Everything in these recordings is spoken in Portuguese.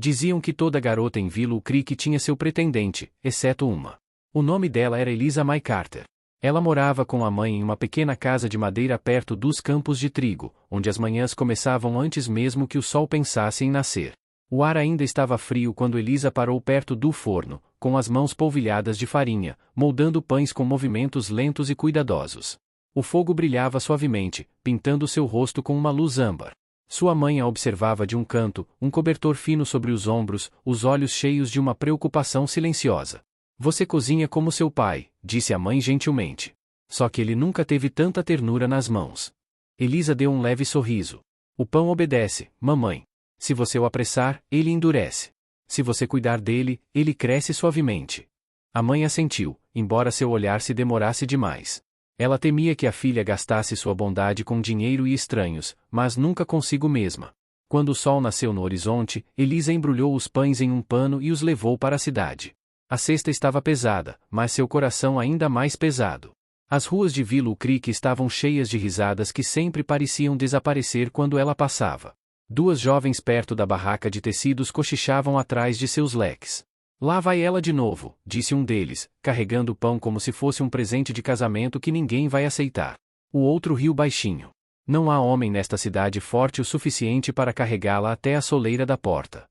Diziam que toda garota em Willow Creek tinha seu pretendente, exceto uma. O nome dela era Eliza May Carter. Ela morava com a mãe em uma pequena casa de madeira perto dos campos de trigo, onde as manhãs começavam antes mesmo que o sol pensasse em nascer. O ar ainda estava frio quando Eliza parou perto do forno, com as mãos polvilhadas de farinha, moldando pães com movimentos lentos e cuidadosos. O fogo brilhava suavemente, pintando seu rosto com uma luz âmbar. Sua mãe a observava de um canto, um cobertor fino sobre os ombros, os olhos cheios de uma preocupação silenciosa. Você cozinha como seu pai, disse a mãe gentilmente. Só que ele nunca teve tanta ternura nas mãos. Eliza deu um leve sorriso. O pão obedece, mamãe. Se você o apressar, ele endurece. Se você cuidar dele, ele cresce suavemente. A mãe assentiu, embora seu olhar se demorasse demais. Ela temia que a filha gastasse sua bondade com dinheiro e estranhos, mas nunca consigo mesma. Quando o sol nasceu no horizonte, Eliza embrulhou os pães em um pano e os levou para a cidade. A cesta estava pesada, mas seu coração ainda mais pesado. As ruas de Willow Creek estavam cheias de risadas que sempre pareciam desaparecer quando ela passava. Duas jovens perto da barraca de tecidos cochichavam atrás de seus leques. Lá vai ela de novo, disse um deles, carregando o pão como se fosse um presente de casamento que ninguém vai aceitar. O outro riu baixinho. Não há homem nesta cidade forte o suficiente para carregá-la até a soleira da porta.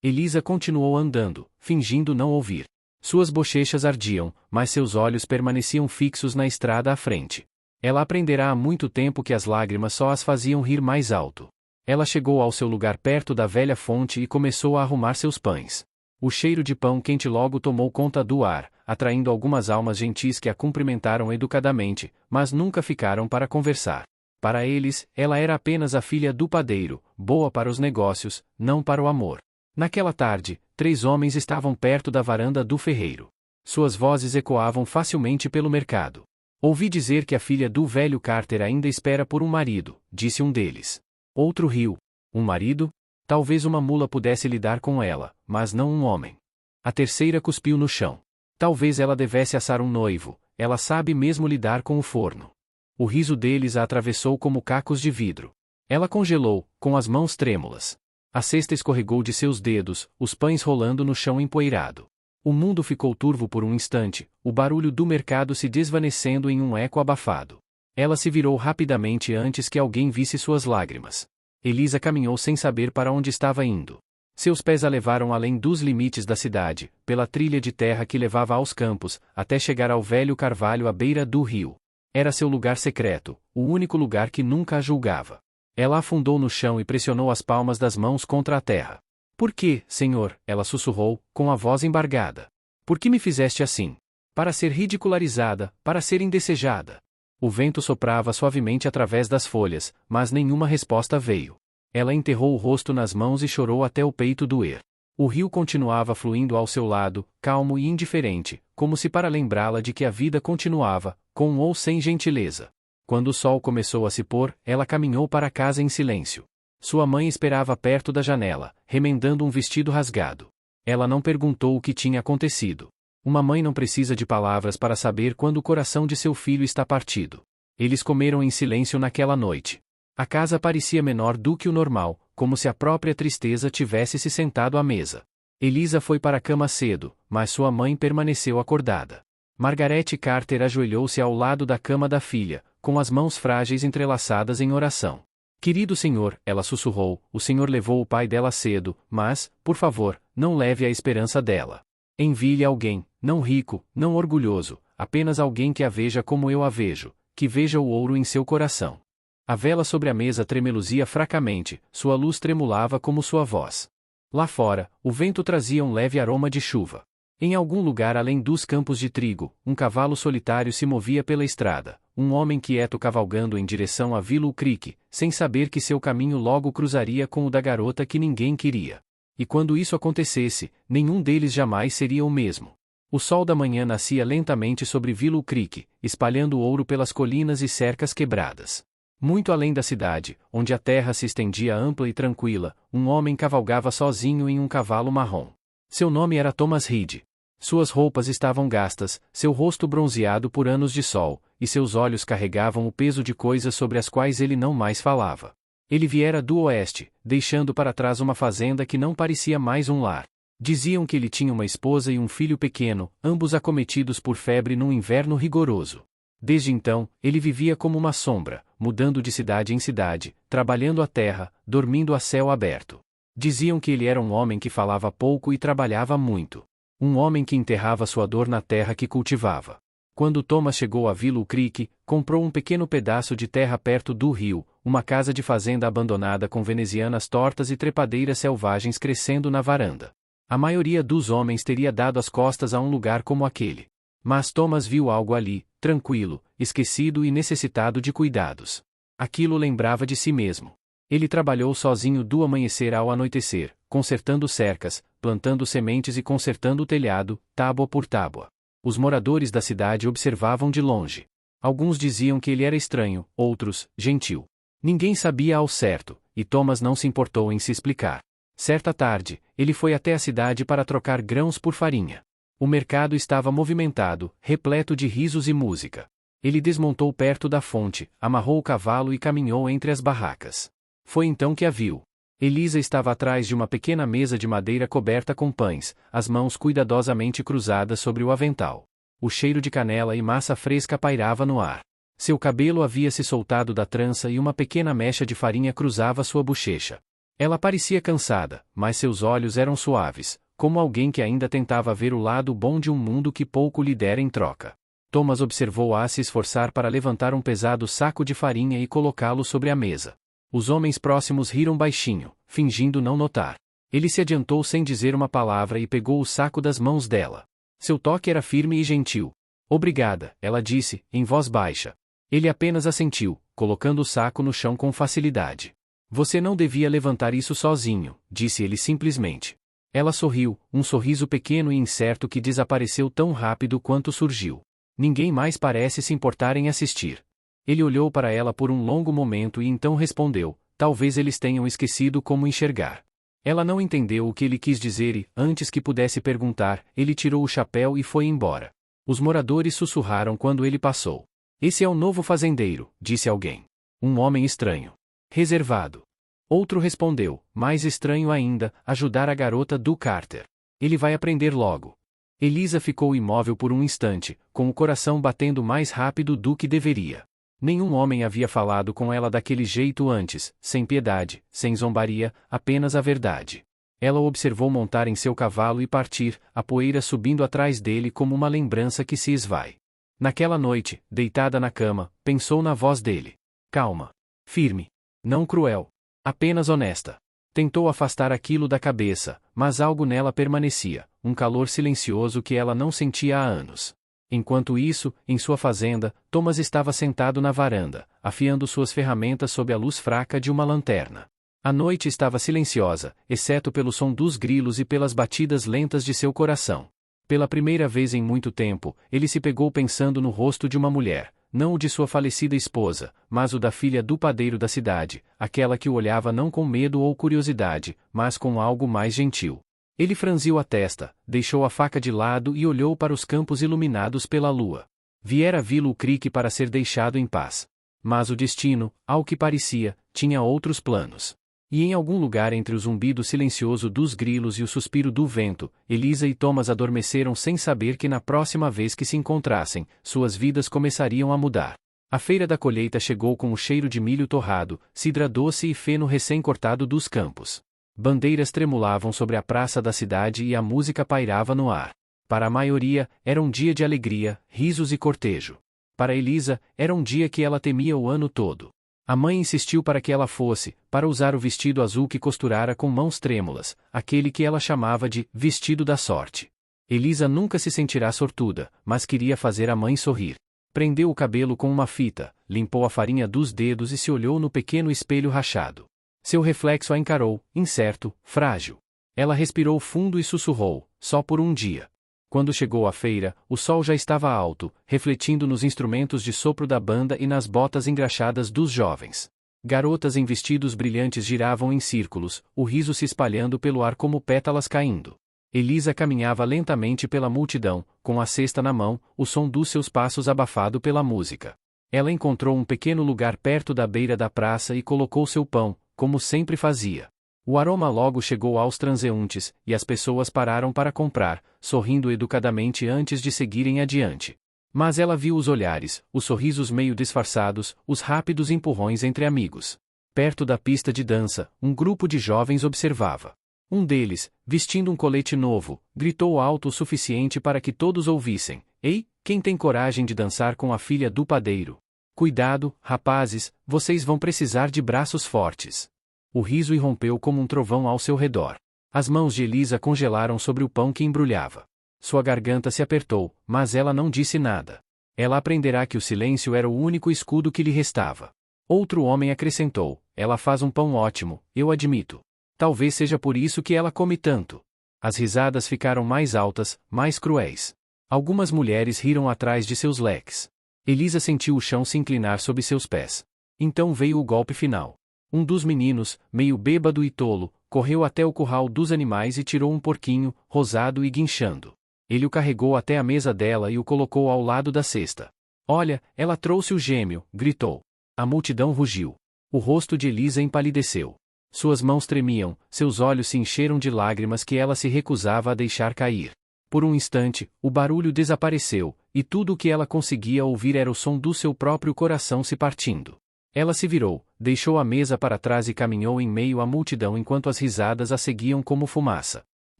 Eliza continuou andando, fingindo não ouvir. Suas bochechas ardiam, mas seus olhos permaneciam fixos na estrada à frente. Ela aprenderá há muito tempo que as lágrimas só as faziam rir mais alto. Ela chegou ao seu lugar perto da velha fonte e começou a arrumar seus pães. O cheiro de pão quente logo tomou conta do ar, atraindo algumas almas gentis que a cumprimentaram educadamente, mas nunca ficaram para conversar. Para eles, ela era apenas a filha do padeiro, boa para os negócios, não para o amor. Naquela tarde, 3 homens estavam perto da varanda do ferreiro. Suas vozes ecoavam facilmente pelo mercado. Ouvi dizer que a filha do velho Carter ainda espera por um marido, disse um deles. Outro riu. Um marido? Talvez uma mula pudesse lidar com ela, mas não um homem. A terceira cuspiu no chão. Talvez ela devesse assar um noivo, ela sabe mesmo lidar com o forno. O riso deles a atravessou como cacos de vidro. Ela congelou, com as mãos trêmulas. A cesta escorregou de seus dedos, os pães rolando no chão empoeirado. O mundo ficou turvo por um instante, o barulho do mercado se desvanecendo em um eco abafado. Ela se virou rapidamente antes que alguém visse suas lágrimas. Eliza caminhou sem saber para onde estava indo. Seus pés a levaram além dos limites da cidade, pela trilha de terra que levava aos campos, até chegar ao velho carvalho à beira do rio. Era seu lugar secreto, o único lugar que nunca a julgava. Ela afundou no chão e pressionou as palmas das mãos contra a terra. Por que, Senhor? Ela sussurrou, com a voz embargada. Por que me fizeste assim? Para ser ridicularizada, para ser indesejada. O vento soprava suavemente através das folhas, mas nenhuma resposta veio. Ela enterrou o rosto nas mãos e chorou até o peito doer. O rio continuava fluindo ao seu lado, calmo e indiferente, como se para lembrá-la de que a vida continuava, com ou sem gentileza. Quando o sol começou a se pôr, ela caminhou para casa em silêncio. Sua mãe esperava perto da janela, remendando um vestido rasgado. Ela não perguntou o que tinha acontecido. Uma mãe não precisa de palavras para saber quando o coração de seu filho está partido. Eles comeram em silêncio naquela noite. A casa parecia menor do que o normal, como se a própria tristeza tivesse se sentado à mesa. Eliza foi para a cama cedo, mas sua mãe permaneceu acordada. Margaret Carter ajoelhou-se ao lado da cama da filha, com as mãos frágeis entrelaçadas em oração. Querido senhor, ela sussurrou, o senhor levou o pai dela cedo, mas, por favor, não leve a esperança dela. Envie-lhe alguém, não rico, não orgulhoso, apenas alguém que a veja como eu a vejo, que veja o ouro em seu coração. A vela sobre a mesa tremeluzia fracamente, sua luz tremulava como sua voz. Lá fora, o vento trazia um leve aroma de chuva. Em algum lugar além dos campos de trigo, um cavalo solitário se movia pela estrada, um homem quieto cavalgando em direção a Willow Creek, sem saber que seu caminho logo cruzaria com o da garota que ninguém queria. E quando isso acontecesse, nenhum deles jamais seria o mesmo. O sol da manhã nascia lentamente sobre Willow Creek, espalhando ouro pelas colinas e cercas quebradas. Muito além da cidade, onde a terra se estendia ampla e tranquila, um homem cavalgava sozinho em um cavalo marrom. Seu nome era Thomas Reed. Suas roupas estavam gastas, seu rosto bronzeado por anos de sol, e seus olhos carregavam o peso de coisas sobre as quais ele não mais falava. Ele viera do oeste, deixando para trás uma fazenda que não parecia mais um lar. Diziam que ele tinha uma esposa e um filho pequeno, ambos acometidos por febre num inverno rigoroso. Desde então, ele vivia como uma sombra, mudando de cidade em cidade, trabalhando a terra, dormindo a céu aberto. Diziam que ele era um homem que falava pouco e trabalhava muito. Um homem que enterrava sua dor na terra que cultivava. Quando Thomas chegou a Willow Creek, comprou um pequeno pedaço de terra perto do rio, uma casa de fazenda abandonada com venezianas tortas e trepadeiras selvagens crescendo na varanda. A maioria dos homens teria dado as costas a um lugar como aquele. Mas Thomas viu algo ali, tranquilo, esquecido e necessitado de cuidados. Aquilo lembrava de si mesmo. Ele trabalhou sozinho do amanhecer ao anoitecer, consertando cercas, plantando sementes e consertando o telhado, tábua por tábua. Os moradores da cidade observavam de longe. Alguns diziam que ele era estranho, outros, gentil. Ninguém sabia ao certo, e Thomas não se importou em se explicar. Certa tarde, ele foi até a cidade para trocar grãos por farinha. O mercado estava movimentado, repleto de risos e música. Ele desmontou perto da fonte, amarrou o cavalo e caminhou entre as barracas. Foi então que a viu. Elisa estava atrás de uma pequena mesa de madeira coberta com pães, as mãos cuidadosamente cruzadas sobre o avental. O cheiro de canela e massa fresca pairava no ar. Seu cabelo havia se soltado da trança e uma pequena mecha de farinha cruzava sua bochecha. Ela parecia cansada, mas seus olhos eram suaves, como alguém que ainda tentava ver o lado bom de um mundo que pouco lhe dera em troca. Thomas observou-a se esforçar para levantar um pesado saco de farinha e colocá-lo sobre a mesa. Os homens próximos riram baixinho, fingindo não notar. Ele se adiantou sem dizer uma palavra e pegou o saco das mãos dela. Seu toque era firme e gentil. Obrigada, ela disse, em voz baixa. Ele apenas assentiu, colocando o saco no chão com facilidade. Você não devia levantar isso sozinho, disse ele simplesmente. Ela sorriu, um sorriso pequeno e incerto que desapareceu tão rápido quanto surgiu. Ninguém mais parece se importar em assistir. Ele olhou para ela por um longo momento e então respondeu, talvez eles tenham esquecido como enxergar. Ela não entendeu o que ele quis dizer e, antes que pudesse perguntar, ele tirou o chapéu e foi embora. Os moradores sussurraram quando ele passou. Esse é o novo fazendeiro, disse alguém. Um homem estranho. Reservado. Outro respondeu, mais estranho ainda, ajudar a garota do Carter. Ele vai aprender logo. Elisa ficou imóvel por um instante, com o coração batendo mais rápido do que deveria. Nenhum homem havia falado com ela daquele jeito antes, sem piedade, sem zombaria, apenas a verdade. Ela o observou montar em seu cavalo e partir, a poeira subindo atrás dele como uma lembrança que se esvai. Naquela noite, deitada na cama, pensou na voz dele. Calma. Firme. Não cruel. Apenas honesta. Tentou afastar aquilo da cabeça, mas algo nela permanecia, um calor silencioso que ela não sentia há anos. Enquanto isso, em sua fazenda, Thomas estava sentado na varanda, afiando suas ferramentas sob a luz fraca de uma lanterna. A noite estava silenciosa, exceto pelo som dos grilos e pelas batidas lentas de seu coração. Pela primeira vez em muito tempo, ele se pegou pensando no rosto de uma mulher, não o de sua falecida esposa, mas o da filha do padeiro da cidade, aquela que o olhava não com medo ou curiosidade, mas com algo mais gentil. Ele franziu a testa, deixou a faca de lado e olhou para os campos iluminados pela lua. Viera Willow Creek para ser deixado em paz. Mas o destino, ao que parecia, tinha outros planos. E em algum lugar entre o zumbido silencioso dos grilos e o suspiro do vento, Elisa e Thomas adormeceram sem saber que na próxima vez que se encontrassem, suas vidas começariam a mudar. A feira da colheita chegou com o cheiro de milho torrado, cidra doce e feno recém-cortado dos campos. Bandeiras tremulavam sobre a praça da cidade e a música pairava no ar. Para a maioria, era um dia de alegria, risos e cortejo. Para Elisa, era um dia que ela temia o ano todo. A mãe insistiu para que ela fosse, para usar o vestido azul que costurara com mãos trêmulas, aquele que ela chamava de vestido da sorte. Elisa nunca se sentirá sortuda, mas queria fazer a mãe sorrir. Prendeu o cabelo com uma fita, limpou a farinha dos dedos e se olhou no pequeno espelho rachado. Seu reflexo a encarou, incerto, frágil. Ela respirou fundo e sussurrou, só por um dia. Quando chegou à feira, o sol já estava alto, refletindo nos instrumentos de sopro da banda e nas botas engraxadas dos jovens. Garotas em vestidos brilhantes giravam em círculos, o riso se espalhando pelo ar como pétalas caindo. Elisa caminhava lentamente pela multidão, com a cesta na mão, o som dos seus passos abafado pela música. Ela encontrou um pequeno lugar perto da beira da praça e colocou seu pão, como sempre fazia. O aroma logo chegou aos transeuntes, e as pessoas pararam para comprar, sorrindo educadamente antes de seguirem adiante. Mas ela viu os olhares, os sorrisos meio disfarçados, os rápidos empurrões entre amigos. Perto da pista de dança, um grupo de jovens observava. Um deles, vestindo um colete novo, gritou alto o suficiente para que todos ouvissem: "Ei, quem tem coragem de dançar com a filha do padeiro? Cuidado, rapazes, vocês vão precisar de braços fortes." O riso irrompeu como um trovão ao seu redor. As mãos de Elisa congelaram sobre o pão que embrulhava. Sua garganta se apertou, mas ela não disse nada. Ela aprenderá que o silêncio era o único escudo que lhe restava. Outro homem acrescentou: "Ela faz um pão ótimo, eu admito. Talvez seja por isso que ela come tanto." As risadas ficaram mais altas, mais cruéis. Algumas mulheres riram atrás de seus leques. Elisa sentiu o chão se inclinar sob seus pés. Então veio o golpe final. Um dos meninos, meio bêbado e tolo, correu até o curral dos animais e tirou um porquinho, rosado e guinchando. Ele o carregou até a mesa dela e o colocou ao lado da cesta. "Olha, ela trouxe o gêmeo", gritou. A multidão rugiu. O rosto de Elisa empalideceu. Suas mãos tremiam, seus olhos se encheram de lágrimas que ela se recusava a deixar cair. Por um instante, o barulho desapareceu, e tudo o que ela conseguia ouvir era o som do seu próprio coração se partindo. Ela se virou, deixou a mesa para trás e caminhou em meio à multidão enquanto as risadas a seguiam como fumaça.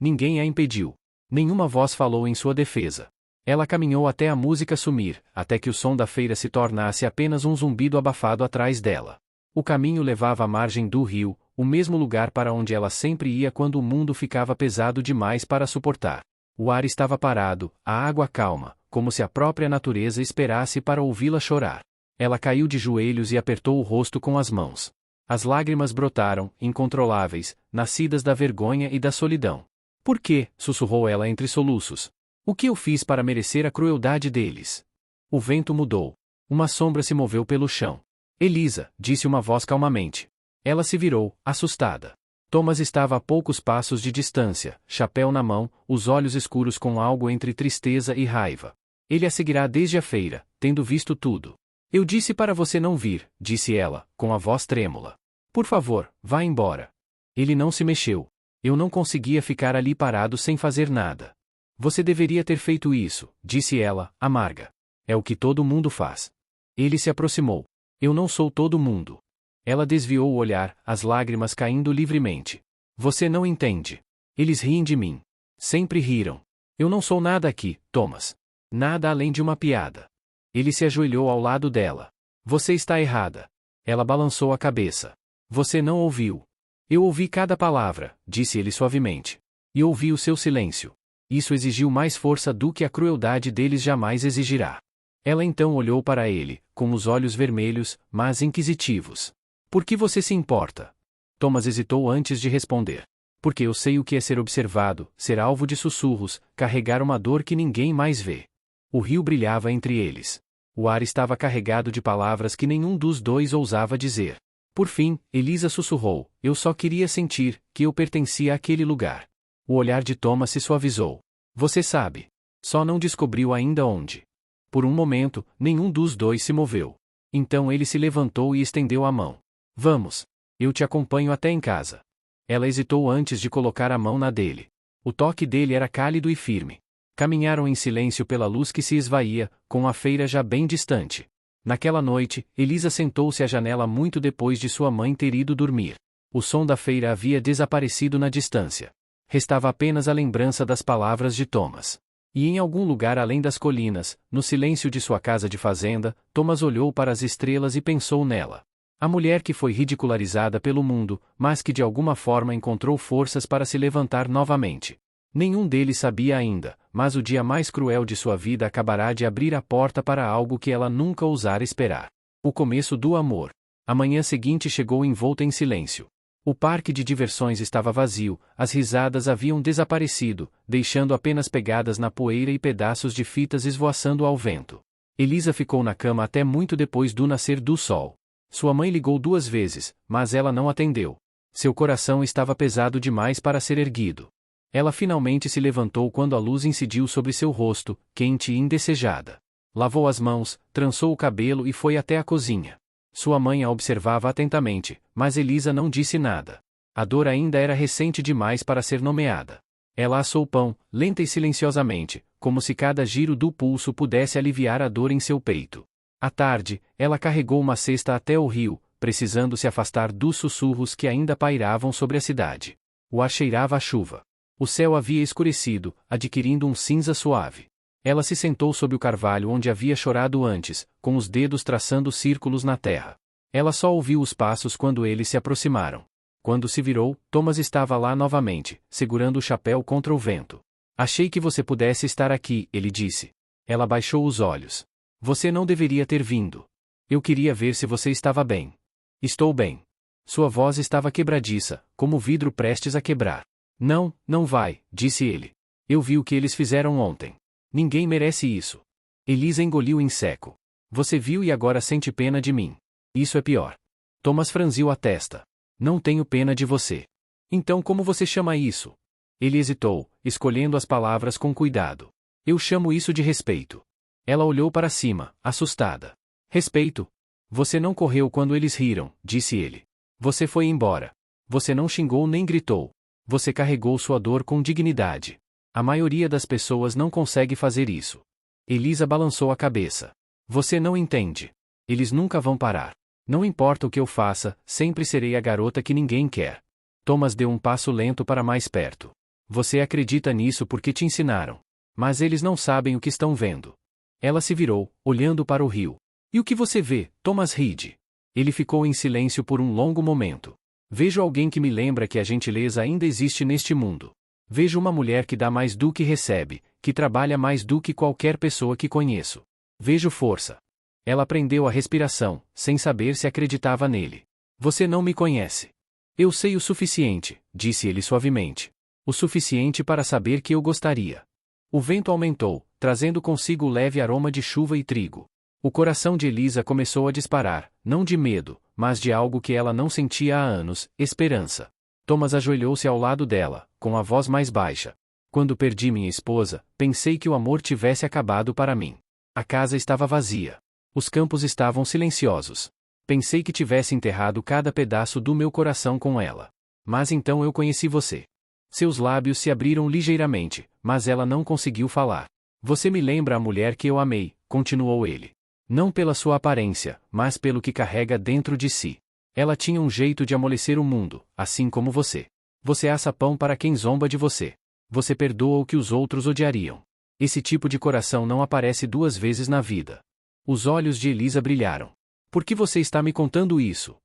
Ninguém a impediu. Nenhuma voz falou em sua defesa. Ela caminhou até a música sumir, até que o som da feira se tornasse apenas um zumbido abafado atrás dela. O caminho levava à margem do rio, o mesmo lugar para onde ela sempre ia quando o mundo ficava pesado demais para suportar. O ar estava parado, a água calma, como se a própria natureza esperasse para ouvi-la chorar. Ela caiu de joelhos e apertou o rosto com as mãos. As lágrimas brotaram, incontroláveis, nascidas da vergonha e da solidão. "Por quê?", sussurrou ela entre soluços. "O que eu fiz para merecer a crueldade deles?" O vento mudou. Uma sombra se moveu pelo chão. "Elisa", disse uma voz calmamente. Ela se virou, assustada. Thomas estava a poucos passos de distância, chapéu na mão, os olhos escuros com algo entre tristeza e raiva. "Ele a seguirá desde a feira, tendo visto tudo." "Eu disse para você não vir", disse ela, com a voz trêmula. "Por favor, vá embora." Ele não se mexeu. "Eu não conseguia ficar ali parado sem fazer nada." "Você deveria ter feito isso", disse ela, amarga. "É o que todo mundo faz." Ele se aproximou. "Eu não sou todo mundo." Ela desviou o olhar, as lágrimas caindo livremente. "Você não entende. Eles riem de mim. Sempre riram. Eu não sou nada aqui, Thomas. Nada além de uma piada." Ele se ajoelhou ao lado dela. "Você está errada." Ela balançou a cabeça. "Você não ouviu." "Eu ouvi cada palavra", disse ele suavemente. "E ouvi o seu silêncio. Isso exigiu mais força do que a crueldade deles jamais exigirá." Ela então olhou para ele, com os olhos vermelhos, mas inquisitivos. "Por que você se importa?" Thomas hesitou antes de responder. "Porque eu sei o que é ser observado, ser alvo de sussurros, carregar uma dor que ninguém mais vê." O rio brilhava entre eles. O ar estava carregado de palavras que nenhum dos dois ousava dizer. Por fim, Elisa sussurrou: "Eu só queria sentir que eu pertencia àquele lugar." O olhar de Thomas se suavizou. "Você sabe. Só não descobriu ainda onde." Por um momento, nenhum dos dois se moveu. Então ele se levantou e estendeu a mão. "Vamos. Eu te acompanho até em casa." Ela hesitou antes de colocar a mão na dele. O toque dele era cálido e firme. Caminharam em silêncio pela luz que se esvaía, com a feira já bem distante. Naquela noite, Elisa sentou-se à janela muito depois de sua mãe ter ido dormir. O som da feira havia desaparecido na distância. Restava apenas a lembrança das palavras de Thomas. E em algum lugar além das colinas, no silêncio de sua casa de fazenda, Thomas olhou para as estrelas e pensou nela. A mulher que foi ridicularizada pelo mundo, mas que de alguma forma encontrou forças para se levantar novamente. Nenhum deles sabia ainda, mas o dia mais cruel de sua vida acabará de abrir a porta para algo que ela nunca ousara esperar. O começo do amor. A manhã seguinte chegou envolta em silêncio. O parque de diversões estava vazio, as risadas haviam desaparecido, deixando apenas pegadas na poeira e pedaços de fitas esvoaçando ao vento. Elisa ficou na cama até muito depois do nascer do sol. Sua mãe ligou 2 vezes, mas ela não atendeu. Seu coração estava pesado demais para ser erguido. Ela finalmente se levantou quando a luz incidiu sobre seu rosto, quente e indesejada. Lavou as mãos, trançou o cabelo e foi até a cozinha. Sua mãe a observava atentamente, mas Elisa não disse nada. A dor ainda era recente demais para ser nomeada. Ela assou o pão, lenta e silenciosamente, como se cada giro do pulso pudesse aliviar a dor em seu peito. À tarde, ela carregou uma cesta até o rio, precisando se afastar dos sussurros que ainda pairavam sobre a cidade. O ar cheirava a chuva. O céu havia escurecido, adquirindo um cinza suave. Ela se sentou sob o carvalho onde havia chorado antes, com os dedos traçando círculos na terra. Ela só ouviu os passos quando eles se aproximaram. Quando se virou, Thomas estava lá novamente, segurando o chapéu contra o vento. Achei que você pudesse estar aqui, ele disse. Ela baixou os olhos. Você não deveria ter vindo. Eu queria ver se você estava bem. Estou bem. Sua voz estava quebradiça, como vidro prestes a quebrar. Não, não vai, disse ele. Eu vi o que eles fizeram ontem. Ninguém merece isso. Elisa engoliu em seco. Você viu e agora sente pena de mim. Isso é pior. Thomas franziu a testa. Não tenho pena de você. Então como você chama isso? Ele hesitou, escolhendo as palavras com cuidado. Eu chamo isso de respeito. Ela olhou para cima, assustada. Respeito? Você não correu quando eles riram, disse ele. Você foi embora. Você não xingou nem gritou. Você carregou sua dor com dignidade. A maioria das pessoas não consegue fazer isso. Elisa balançou a cabeça. Você não entende. Eles nunca vão parar. Não importa o que eu faça, sempre serei a garota que ninguém quer. Thomas deu um passo lento para mais perto. Você acredita nisso porque te ensinaram. Mas eles não sabem o que estão vendo. Ela se virou, olhando para o rio. E o que você vê, Thomas Reed? Ele ficou em silêncio por um longo momento. Vejo alguém que me lembra que a gentileza ainda existe neste mundo. Vejo uma mulher que dá mais do que recebe, que trabalha mais do que qualquer pessoa que conheço. Vejo força. Ela prendeu a respiração, sem saber se acreditava nele. Você não me conhece. Eu sei o suficiente, disse ele suavemente. O suficiente para saber que eu gostaria. O vento aumentou, trazendo consigo o leve aroma de chuva e trigo. O coração de Elisa começou a disparar, não de medo, mas de algo que ela não sentia há anos, esperança. Thomas ajoelhou-se ao lado dela, com a voz mais baixa. Quando perdi minha esposa, pensei que o amor tivesse acabado para mim. A casa estava vazia. Os campos estavam silenciosos. Pensei que tivesse enterrado cada pedaço do meu coração com ela. Mas então eu conheci você. Seus lábios se abriram ligeiramente, mas ela não conseguiu falar. Você me lembra a mulher que eu amei, continuou ele. Não pela sua aparência, mas pelo que carrega dentro de si. Ela tinha um jeito de amolecer o mundo, assim como você. Você assa pão para quem zomba de você. Você perdoa o que os outros odiariam. Esse tipo de coração não aparece duas vezes na vida. Os olhos de Elisa brilharam. Por que você está me contando isso?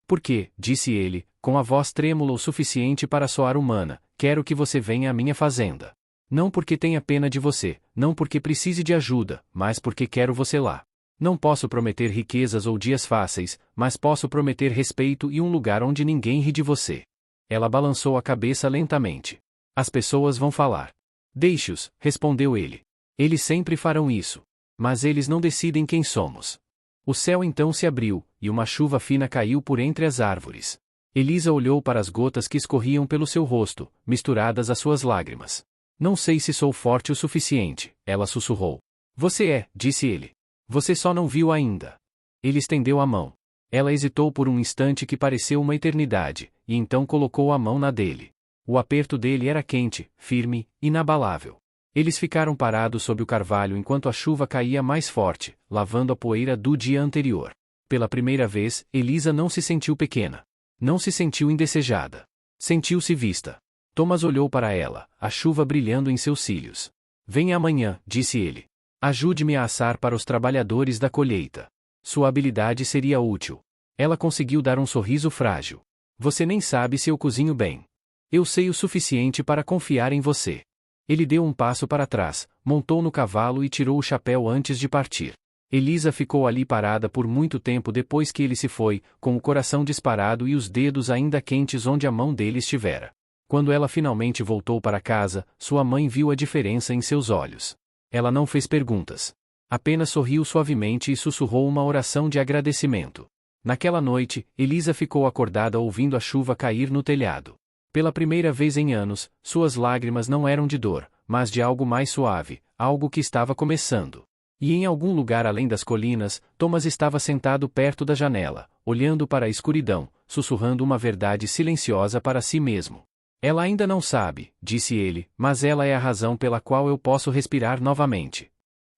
Porque, disse ele, com a voz trêmula o suficiente para soar humana, quero que você venha à minha fazenda. Não porque tenha pena de você, não porque precise de ajuda, mas porque quero você lá. Não posso prometer riquezas ou dias fáceis, mas posso prometer respeito e um lugar onde ninguém ri de você. Ela balançou a cabeça lentamente. As pessoas vão falar. Deixe-os, respondeu ele. Eles sempre farão isso. Mas eles não decidem quem somos. O céu então se abriu, e uma chuva fina caiu por entre as árvores. Elisa olhou para as gotas que escorriam pelo seu rosto, misturadas às suas lágrimas. Não sei se sou forte o suficiente, ela sussurrou. Você é, disse ele. Você só não viu ainda. Ele estendeu a mão. Ela hesitou por um instante que pareceu uma eternidade, e então colocou a mão na dele. O aperto dele era quente, firme, inabalável. Eles ficaram parados sob o carvalho enquanto a chuva caía mais forte, lavando a poeira do dia anterior. Pela primeira vez, Elisa não se sentiu pequena. Não se sentiu indesejada. Sentiu-se vista. Thomas olhou para ela, a chuva brilhando em seus cílios. Venha amanhã, disse ele. Ajude-me a assar para os trabalhadores da colheita. Sua habilidade seria útil. Ela conseguiu dar um sorriso frágil. Você nem sabe se eu cozinho bem. Eu sei o suficiente para confiar em você. Ele deu um passo para trás, montou no cavalo e tirou o chapéu antes de partir. Elisa ficou ali parada por muito tempo depois que ele se foi, com o coração disparado e os dedos ainda quentes onde a mão dele estivera. Quando ela finalmente voltou para casa, sua mãe viu a diferença em seus olhos. Ela não fez perguntas. Apenas sorriu suavemente e sussurrou uma oração de agradecimento. Naquela noite, Elisa ficou acordada ouvindo a chuva cair no telhado. Pela primeira vez em anos, suas lágrimas não eram de dor, mas de algo mais suave, algo que estava começando. E em algum lugar além das colinas, Thomas estava sentado perto da janela, olhando para a escuridão, sussurrando uma verdade silenciosa para si mesmo. Ela ainda não sabe, disse ele, mas ela é a razão pela qual eu posso respirar novamente.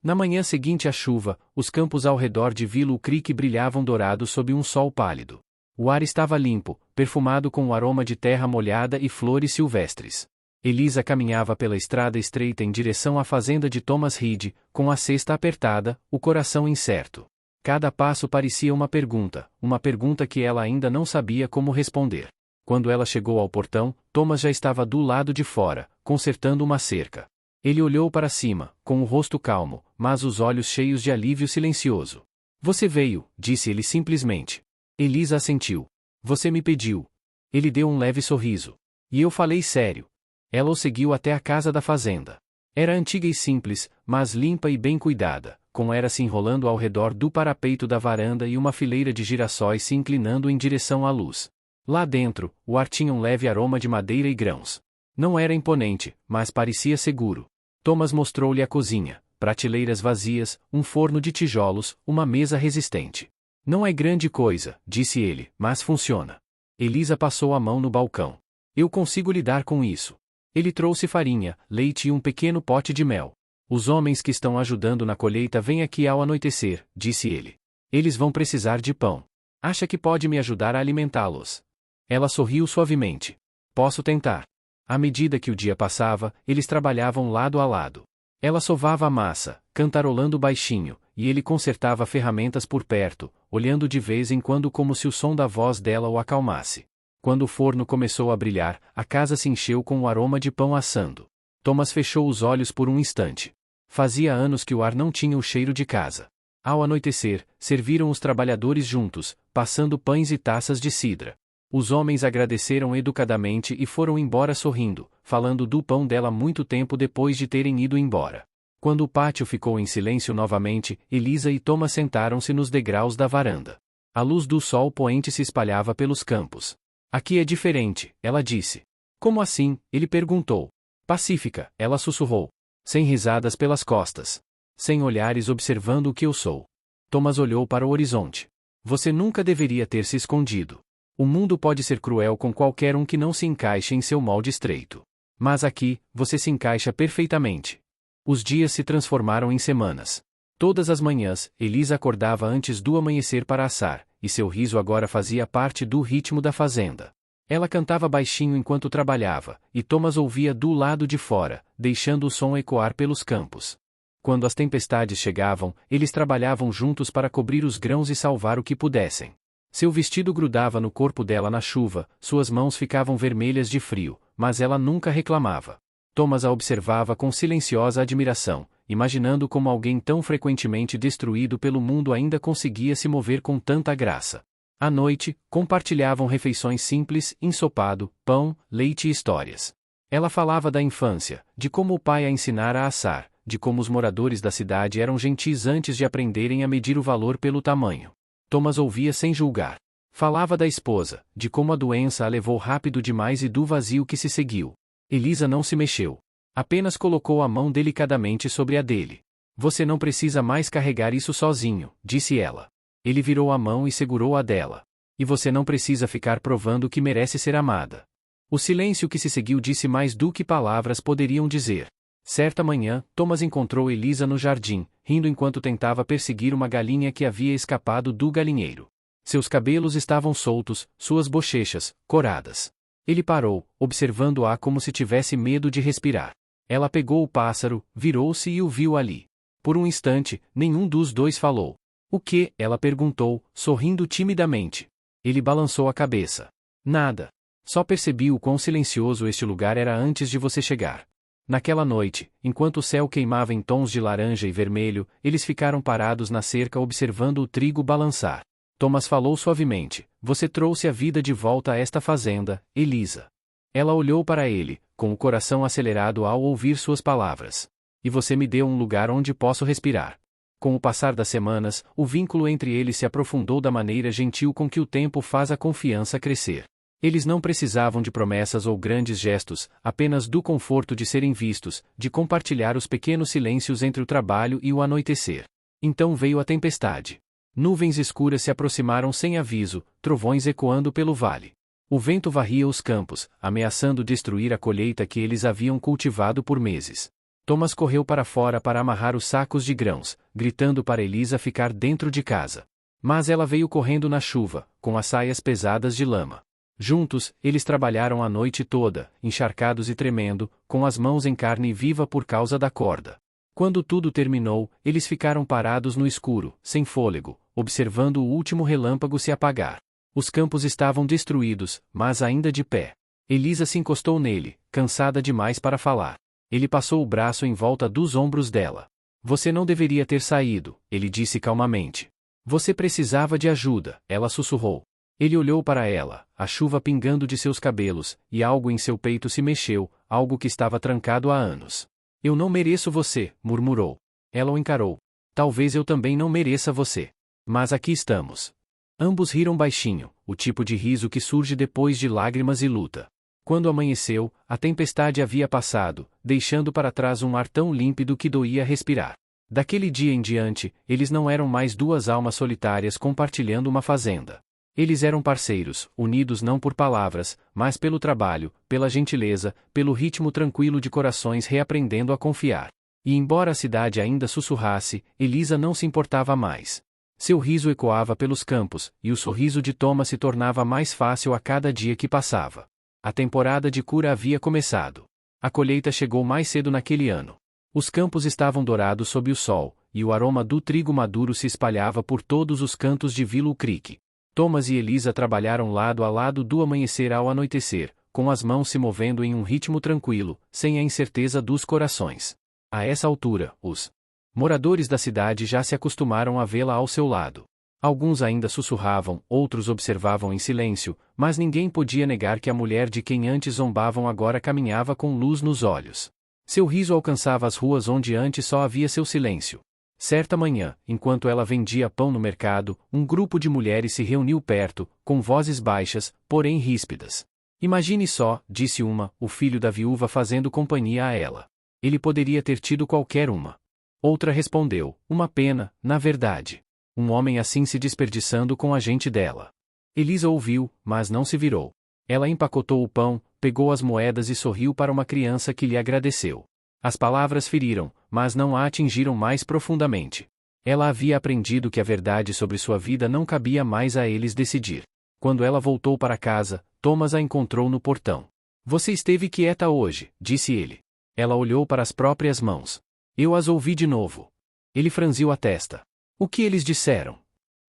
Na manhã seguinte à chuva, os campos ao redor de Willow Creek brilhavam dourados sob um sol pálido. O ar estava limpo, perfumado com o aroma de terra molhada e flores silvestres. Elisa caminhava pela estrada estreita em direção à fazenda de Thomas Reed, com a cesta apertada, o coração incerto. Cada passo parecia uma pergunta que ela ainda não sabia como responder. Quando ela chegou ao portão, Thomas já estava do lado de fora, consertando uma cerca. Ele olhou para cima, com o rosto calmo, mas os olhos cheios de alívio silencioso. Você veio, disse ele simplesmente. Elisa assentiu. Você me pediu. Ele deu um leve sorriso. E eu falei sério. Ela o seguiu até a casa da fazenda. Era antiga e simples, mas limpa e bem cuidada, com era se enrolando ao redor do parapeito da varanda e uma fileira de girassóis se inclinando em direção à luz. Lá dentro, o ar tinha um leve aroma de madeira e grãos. Não era imponente, mas parecia seguro. Thomas mostrou-lhe a cozinha, prateleiras vazias, um forno de tijolos, uma mesa resistente. Não é grande coisa, disse ele, mas funciona. Elisa passou a mão no balcão. Eu consigo lidar com isso. Ele trouxe farinha, leite e um pequeno pote de mel. Os homens que estão ajudando na colheita vêm aqui ao anoitecer, disse ele. Eles vão precisar de pão. Acha que pode me ajudar a alimentá-los? Ela sorriu suavemente. Posso tentar. À medida que o dia passava, eles trabalhavam lado a lado. Ela sovava a massa, cantarolando baixinho, e ele consertava ferramentas por perto, olhando de vez em quando como se o som da voz dela o acalmasse. Quando o forno começou a brilhar, a casa se encheu com o aroma de pão assando. Thomas fechou os olhos por um instante. Fazia anos que o ar não tinha o cheiro de casa. Ao anoitecer, serviram os trabalhadores juntos, passando pães e taças de cidra. Os homens agradeceram educadamente e foram embora sorrindo, falando do pão dela muito tempo depois de terem ido embora. Quando o pátio ficou em silêncio novamente, Elisa e Thomas sentaram-se nos degraus da varanda. A luz do sol poente se espalhava pelos campos. Aqui é diferente, ela disse. Como assim? Ele perguntou. Pacífica, ela sussurrou. Sem risadas pelas costas. Sem olhares observando o que eu sou. Thomas olhou para o horizonte. Você nunca deveria ter se escondido. O mundo pode ser cruel com qualquer um que não se encaixe em seu molde estreito. Mas aqui, você se encaixa perfeitamente. Os dias se transformaram em semanas. Todas as manhãs, Elisa acordava antes do amanhecer para assar, e seu riso agora fazia parte do ritmo da fazenda. Ela cantava baixinho enquanto trabalhava, e Thomas ouvia do lado de fora, deixando o som ecoar pelos campos. Quando as tempestades chegavam, eles trabalhavam juntos para cobrir os grãos e salvar o que pudessem. Seu vestido grudava no corpo dela na chuva, suas mãos ficavam vermelhas de frio, mas ela nunca reclamava. Thomas a observava com silenciosa admiração, imaginando como alguém tão frequentemente destruído pelo mundo ainda conseguia se mover com tanta graça. À noite, compartilhavam refeições simples, ensopado, pão, leite e histórias. Ela falava da infância, de como o pai a ensinara a assar, de como os moradores da cidade eram gentis antes de aprenderem a medir o valor pelo tamanho. Thomas ouvia sem julgar. Falava da esposa, de como a doença a levou rápido demais e do vazio que se seguiu. Elisa não se mexeu. Apenas colocou a mão delicadamente sobre a dele. Você não precisa mais carregar isso sozinho, disse ela. Ele virou a mão e segurou a dela. E você não precisa ficar provando que merece ser amada. O silêncio que se seguiu disse mais do que palavras poderiam dizer. Certa manhã, Thomas encontrou Elisa no jardim, rindo enquanto tentava perseguir uma galinha que havia escapado do galinheiro. Seus cabelos estavam soltos, suas bochechas, coradas. Ele parou, observando-a como se tivesse medo de respirar. Ela pegou o pássaro, virou-se e o viu ali. Por um instante, nenhum dos dois falou. O que? Ela perguntou, sorrindo timidamente. Ele balançou a cabeça. Nada. Só percebi o quão silencioso este lugar era antes de você chegar. Naquela noite, enquanto o céu queimava em tons de laranja e vermelho, eles ficaram parados na cerca observando o trigo balançar. Thomas falou suavemente. Você trouxe a vida de volta a esta fazenda, Elisa. Ela olhou para ele, com o coração acelerado ao ouvir suas palavras. E você me deu um lugar onde posso respirar. Com o passar das semanas, o vínculo entre eles se aprofundou da maneira gentil com que o tempo faz a confiança crescer. Eles não precisavam de promessas ou grandes gestos, apenas do conforto de serem vistos, de compartilhar os pequenos silêncios entre o trabalho e o anoitecer. Então veio a tempestade. Nuvens escuras se aproximaram sem aviso, trovões ecoando pelo vale. O vento varria os campos, ameaçando destruir a colheita que eles haviam cultivado por meses. Thomas correu para fora para amarrar os sacos de grãos, gritando para Elisa ficar dentro de casa. Mas ela veio correndo na chuva, com as saias pesadas de lama. Juntos, eles trabalharam a noite toda, encharcados e tremendo, com as mãos em carne viva por causa da corda. Quando tudo terminou, eles ficaram parados no escuro, sem fôlego, observando o último relâmpago se apagar. Os campos estavam destruídos, mas ainda de pé. Elisa se encostou nele, cansada demais para falar. Ele passou o braço em volta dos ombros dela. Você não deveria ter saído, ele disse calmamente. Você precisava de ajuda, ela sussurrou. Ele olhou para ela, a chuva pingando de seus cabelos, e algo em seu peito se mexeu, algo que estava trancado há anos. Eu não mereço você, murmurou. Ela o encarou. Talvez eu também não mereça você. Mas aqui estamos. Ambos riram baixinho, o tipo de riso que surge depois de lágrimas e luta. Quando amanheceu, a tempestade havia passado, deixando para trás um ar tão límpido que doía respirar. Daquele dia em diante, eles não eram mais duas almas solitárias compartilhando uma fazenda. Eles eram parceiros, unidos não por palavras, mas pelo trabalho, pela gentileza, pelo ritmo tranquilo de corações reaprendendo a confiar. E embora a cidade ainda sussurrasse, Elisa não se importava mais. Seu riso ecoava pelos campos, e o sorriso de Thomas se tornava mais fácil a cada dia que passava. A temporada de cura havia começado. A colheita chegou mais cedo naquele ano. Os campos estavam dourados sob o sol, e o aroma do trigo maduro se espalhava por todos os cantos de Willow Creek. Thomas e Elisa trabalharam lado a lado do amanhecer ao anoitecer, com as mãos se movendo em um ritmo tranquilo, sem a incerteza dos corações. A essa altura, os moradores da cidade já se acostumaram a vê-la ao seu lado. Alguns ainda sussurravam, outros observavam em silêncio, mas ninguém podia negar que a mulher de quem antes zombavam agora caminhava com luz nos olhos. Seu riso alcançava as ruas onde antes só havia seu silêncio. Certa manhã, enquanto ela vendia pão no mercado, um grupo de mulheres se reuniu perto, com vozes baixas, porém ríspidas. Imagine só, disse uma, o filho da viúva fazendo companhia a ela. Ele poderia ter tido qualquer uma. Outra respondeu, uma pena, na verdade. Um homem assim se desperdiçando com a gente dela. Elisa ouviu, mas não se virou. Ela empacotou o pão, pegou as moedas e sorriu para uma criança que lhe agradeceu. As palavras feriram, mas não a atingiram mais profundamente. Ela havia aprendido que a verdade sobre sua vida não cabia mais a eles decidir. Quando ela voltou para casa, Thomas a encontrou no portão. Você esteve quieta hoje, disse ele. Ela olhou para as próprias mãos. Eu as ouvi de novo. Ele franziu a testa. O que eles disseram?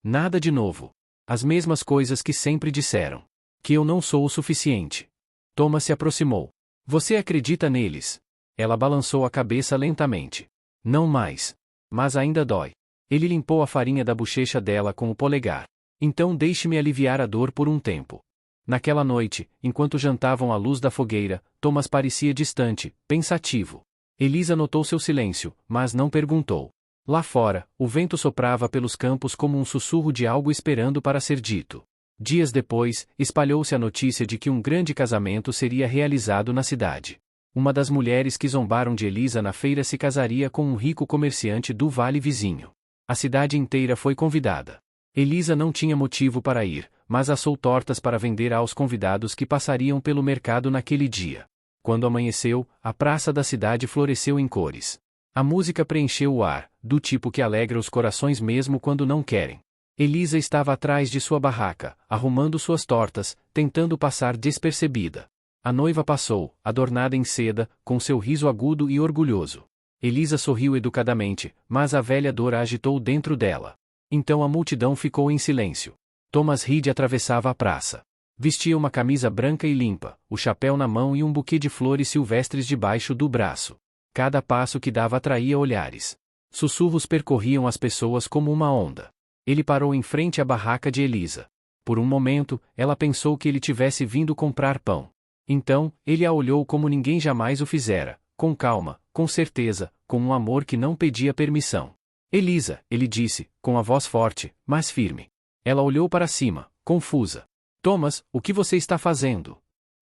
Nada de novo. As mesmas coisas que sempre disseram. Que eu não sou o suficiente. Thomas se aproximou. Você acredita neles? Ela balançou a cabeça lentamente. Não mais. Mas ainda dói. Ele limpou a farinha da bochecha dela com o polegar. Então deixe-me aliviar a dor por um tempo. Naquela noite, enquanto jantavam à luz da fogueira, Thomas parecia distante, pensativo. Elisa notou seu silêncio, mas não perguntou. Lá fora, o vento soprava pelos campos como um sussurro de algo esperando para ser dito. Dias depois, espalhou-se a notícia de que um grande casamento seria realizado na cidade. Uma das mulheres que zombaram de Elisa na feira se casaria com um rico comerciante do vale vizinho. A cidade inteira foi convidada. Elisa não tinha motivo para ir, mas assou tortas para vender aos convidados que passariam pelo mercado naquele dia. Quando amanheceu, a praça da cidade floresceu em cores. A música preencheu o ar, do tipo que alegra os corações mesmo quando não querem. Elisa estava atrás de sua barraca, arrumando suas tortas, tentando passar despercebida. A noiva passou, adornada em seda, com seu riso agudo e orgulhoso. Elisa sorriu educadamente, mas a velha dor a agitou dentro dela. Então a multidão ficou em silêncio. Thomas Reed atravessava a praça. Vestia uma camisa branca e limpa, o chapéu na mão e um buquê de flores silvestres debaixo do braço. Cada passo que dava atraía olhares. Sussurros percorriam as pessoas como uma onda. Ele parou em frente à barraca de Elisa. Por um momento, ela pensou que ele tivesse vindo comprar pão. Então, ele a olhou como ninguém jamais o fizera, com calma, com certeza, com um amor que não pedia permissão. Elisa, ele disse, com a voz forte, mas firme. Ela olhou para cima, confusa. Thomas, o que você está fazendo?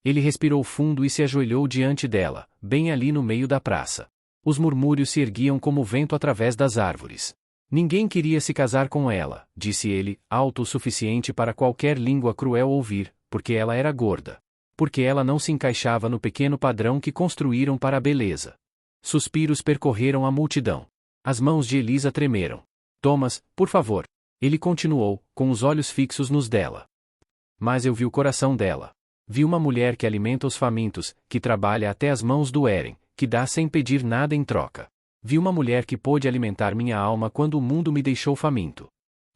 Ele respirou fundo e se ajoelhou diante dela, bem ali no meio da praça. Os murmúrios se erguiam como vento através das árvores. Ninguém queria se casar com ela, disse ele, alto o suficiente para qualquer língua cruel ouvir, porque ela era gorda. Porque ela não se encaixava no pequeno padrão que construíram para a beleza. Suspiros percorreram a multidão. As mãos de Elisa tremeram. Thomas, por favor. Ele continuou, com os olhos fixos nos dela. Mas eu vi o coração dela. Vi uma mulher que alimenta os famintos, que trabalha até as mãos doerem, que dá sem pedir nada em troca. Vi uma mulher que pôde alimentar minha alma quando o mundo me deixou faminto.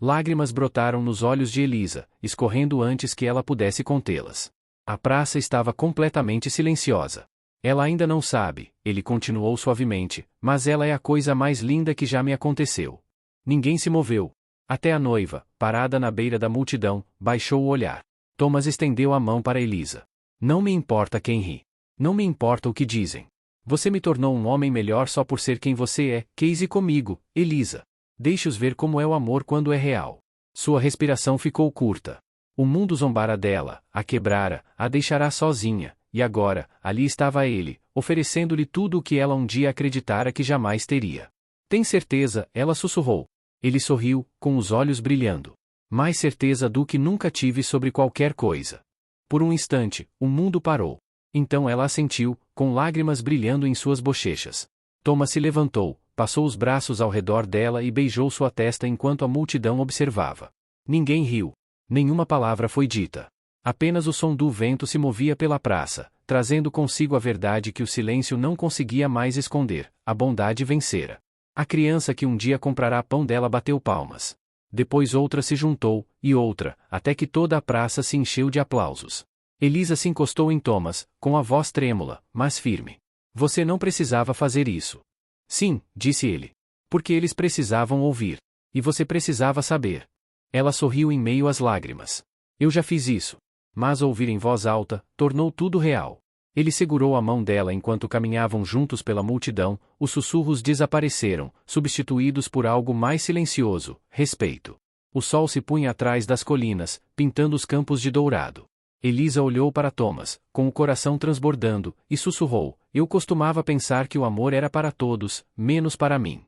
Lágrimas brotaram nos olhos de Elisa, escorrendo antes que ela pudesse contê-las. A praça estava completamente silenciosa. Ela ainda não sabe, ele continuou suavemente, mas ela é a coisa mais linda que já me aconteceu. Ninguém se moveu. Até a noiva, parada na beira da multidão, baixou o olhar. Thomas estendeu a mão para Elisa. Não me importa quem ri. Não me importa o que dizem. Você me tornou um homem melhor só por ser quem você é, case comigo, Elisa. Deixe-os ver como é o amor quando é real. Sua respiração ficou curta. O mundo zombara dela, a quebrara, a deixará sozinha, e agora, ali estava ele, oferecendo-lhe tudo o que ela um dia acreditara que jamais teria. Tem certeza, ela sussurrou. Ele sorriu, com os olhos brilhando. Mais certeza do que nunca tive sobre qualquer coisa. Por um instante, o mundo parou. Então ela assentiu, com lágrimas brilhando em suas bochechas. Thomas se levantou, passou os braços ao redor dela e beijou sua testa enquanto a multidão observava. Ninguém riu. Nenhuma palavra foi dita. Apenas o som do vento se movia pela praça, trazendo consigo a verdade que o silêncio não conseguia mais esconder, a bondade vencera. A criança que um dia comprará pão dela bateu palmas. Depois outra se juntou, e outra, até que toda a praça se encheu de aplausos. Elisa se encostou em Thomas, com a voz trêmula, mas firme. Você não precisava fazer isso. Sim, disse ele. Porque eles precisavam ouvir. E você precisava saber. Ela sorriu em meio às lágrimas. Eu já fiz isso. Mas ouvir em voz alta, tornou tudo real. Ele segurou a mão dela enquanto caminhavam juntos pela multidão, os sussurros desapareceram, substituídos por algo mais silencioso, respeito. O sol se punha atrás das colinas, pintando os campos de dourado. Elisa olhou para Thomas, com o coração transbordando, e sussurrou, eu costumava pensar que o amor era para todos, menos para mim.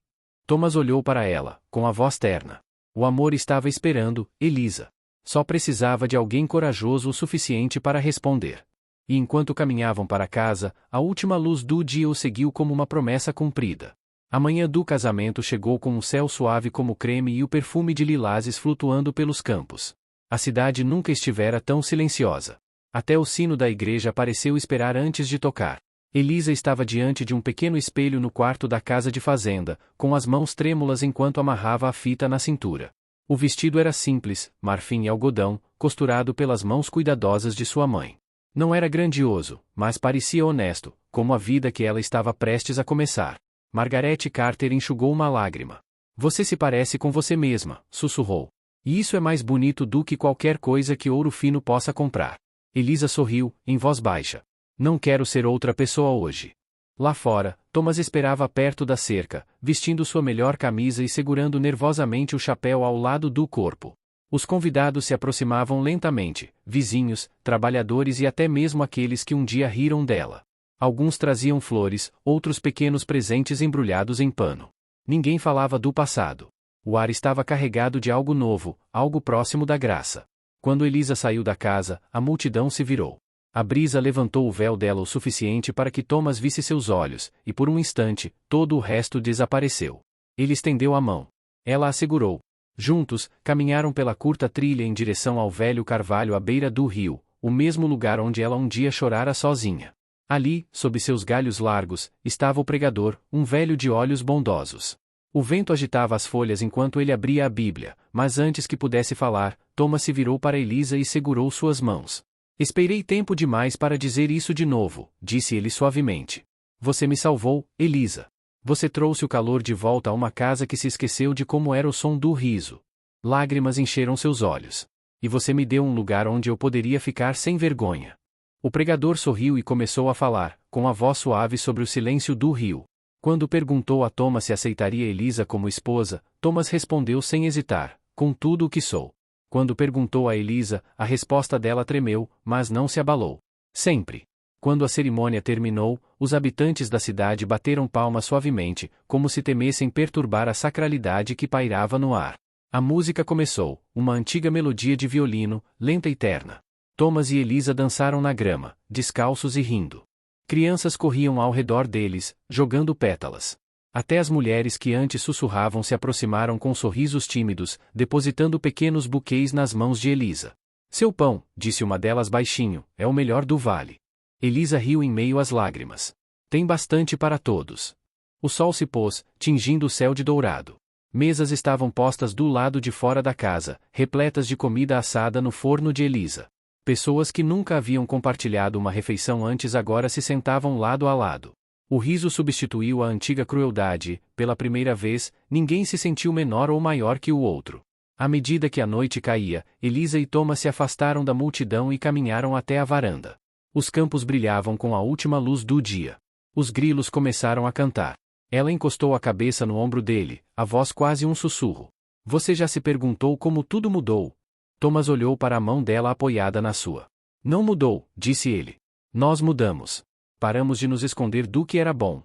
Thomas olhou para ela, com a voz terna. O amor estava esperando, Elisa. Só precisava de alguém corajoso o suficiente para responder. E enquanto caminhavam para casa, a última luz do dia o seguiu como uma promessa cumprida. A manhã do casamento chegou com um céu suave como creme e o perfume de lilazes flutuando pelos campos. A cidade nunca estivera tão silenciosa. Até o sino da igreja pareceu esperar antes de tocar. Elisa estava diante de um pequeno espelho no quarto da casa de fazenda, com as mãos trêmulas enquanto amarrava a fita na cintura. O vestido era simples, marfim e algodão, costurado pelas mãos cuidadosas de sua mãe. Não era grandioso, mas parecia honesto, como a vida que ela estava prestes a começar. Margaret Carter enxugou uma lágrima. Você se parece com você mesma, sussurrou. E isso é mais bonito do que qualquer coisa que ouro fino possa comprar. Elisa sorriu, em voz baixa. Não quero ser outra pessoa hoje. Lá fora, Thomas esperava perto da cerca, vestindo sua melhor camisa e segurando nervosamente o chapéu ao lado do corpo. Os convidados se aproximavam lentamente, vizinhos, trabalhadores e até mesmo aqueles que um dia riram dela. Alguns traziam flores, outros pequenos presentes embrulhados em pano. Ninguém falava do passado. O ar estava carregado de algo novo, algo próximo da graça. Quando Elisa saiu da casa, a multidão se virou. A brisa levantou o véu dela o suficiente para que Thomas visse seus olhos, e por um instante, todo o resto desapareceu. Ele estendeu a mão. Ela a segurou. Juntos, caminharam pela curta trilha em direção ao velho carvalho à beira do rio, o mesmo lugar onde ela um dia chorara sozinha. Ali, sob seus galhos largos, estava o pregador, um velho de olhos bondosos. O vento agitava as folhas enquanto ele abria a Bíblia, mas antes que pudesse falar, Thomas se virou para Elisa e segurou suas mãos. Esperei tempo demais para dizer isso de novo, disse ele suavemente. Você me salvou, Elisa. Você trouxe o calor de volta a uma casa que se esqueceu de como era o som do riso. Lágrimas encheram seus olhos. E você me deu um lugar onde eu poderia ficar sem vergonha. O pregador sorriu e começou a falar, com a voz suave sobre o silêncio do rio. Quando perguntou a Thomas se aceitaria Elisa como esposa, Thomas respondeu sem hesitar, com tudo o que sou. Quando perguntou a Elisa, a resposta dela tremeu, mas não se abalou. Sempre. Quando a cerimônia terminou, os habitantes da cidade bateram palmas suavemente, como se temessem perturbar a sacralidade que pairava no ar. A música começou, uma antiga melodia de violino, lenta e terna. Thomas e Elisa dançaram na grama, descalços e rindo. Crianças corriam ao redor deles, jogando pétalas. Até as mulheres que antes sussurravam se aproximaram com sorrisos tímidos, depositando pequenos buquês nas mãos de Elisa. Seu pão, disse uma delas baixinho, é o melhor do vale. Elisa riu em meio às lágrimas. Tem bastante para todos. O sol se pôs, tingindo o céu de dourado. Mesas estavam postas do lado de fora da casa, repletas de comida assada no forno de Elisa. Pessoas que nunca haviam compartilhado uma refeição antes agora se sentavam lado a lado. O riso substituiu a antiga crueldade e, pela primeira vez, ninguém se sentiu menor ou maior que o outro. À medida que a noite caía, Elisa e Thomas se afastaram da multidão e caminharam até a varanda. Os campos brilhavam com a última luz do dia. Os grilos começaram a cantar. Ela encostou a cabeça no ombro dele, a voz quase um sussurro. Você já se perguntou como tudo mudou? Thomas olhou para a mão dela apoiada na sua. Não mudou, disse ele. Nós mudamos. Paramos de nos esconder do que era bom.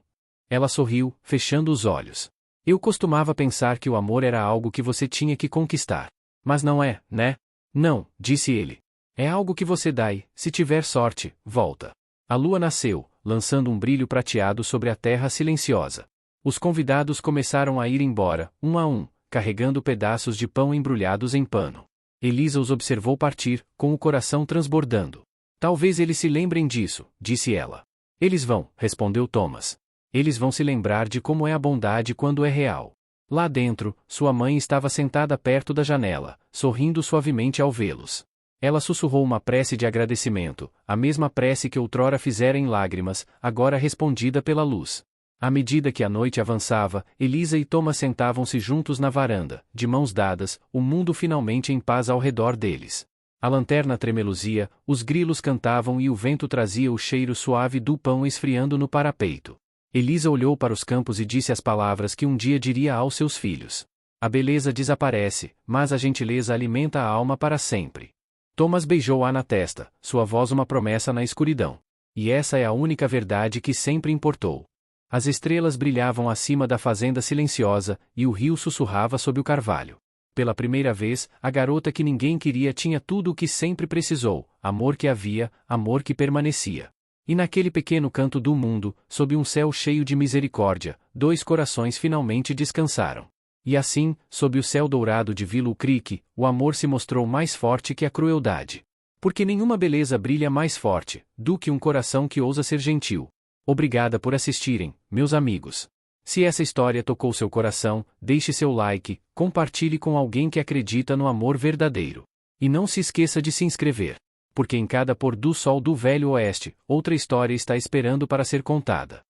Ela sorriu, fechando os olhos. Eu costumava pensar que o amor era algo que você tinha que conquistar. Mas não é, né? Não, disse ele. É algo que você dá e, se tiver sorte, volta. A lua nasceu, lançando um brilho prateado sobre a terra silenciosa. Os convidados começaram a ir embora, um a um, carregando pedaços de pão embrulhados em pano. Elisa os observou partir, com o coração transbordando. Talvez eles se lembrem disso, disse ela. Eles vão, respondeu Thomas. Eles vão se lembrar de como é a bondade quando é real. Lá dentro, sua mãe estava sentada perto da janela, sorrindo suavemente ao vê-los. Ela sussurrou uma prece de agradecimento, a mesma prece que outrora fizera em lágrimas, agora respondida pela luz. À medida que a noite avançava, Elisa e Thomas sentavam-se juntos na varanda, de mãos dadas, o mundo finalmente em paz ao redor deles. A lanterna tremeluzia, os grilos cantavam e o vento trazia o cheiro suave do pão esfriando no parapeito. Elisa olhou para os campos e disse as palavras que um dia diria aos seus filhos. A beleza desaparece, mas a gentileza alimenta a alma para sempre. Thomas beijou-a na testa, sua voz uma promessa na escuridão. E essa é a única verdade que sempre importou. As estrelas brilhavam acima da fazenda silenciosa, e o rio sussurrava sob o carvalho. Pela primeira vez, a garota que ninguém queria tinha tudo o que sempre precisou, amor que havia, amor que permanecia. E naquele pequeno canto do mundo, sob um céu cheio de misericórdia, dois corações finalmente descansaram. E assim, sob o céu dourado de Willow Creek, o amor se mostrou mais forte que a crueldade. Porque nenhuma beleza brilha mais forte do que um coração que ousa ser gentil. Obrigada por assistirem, meus amigos. Se essa história tocou seu coração, deixe seu like, compartilhe com alguém que acredita no amor verdadeiro. E não se esqueça de se inscrever. Porque em cada pôr do sol do Velho Oeste, outra história está esperando para ser contada.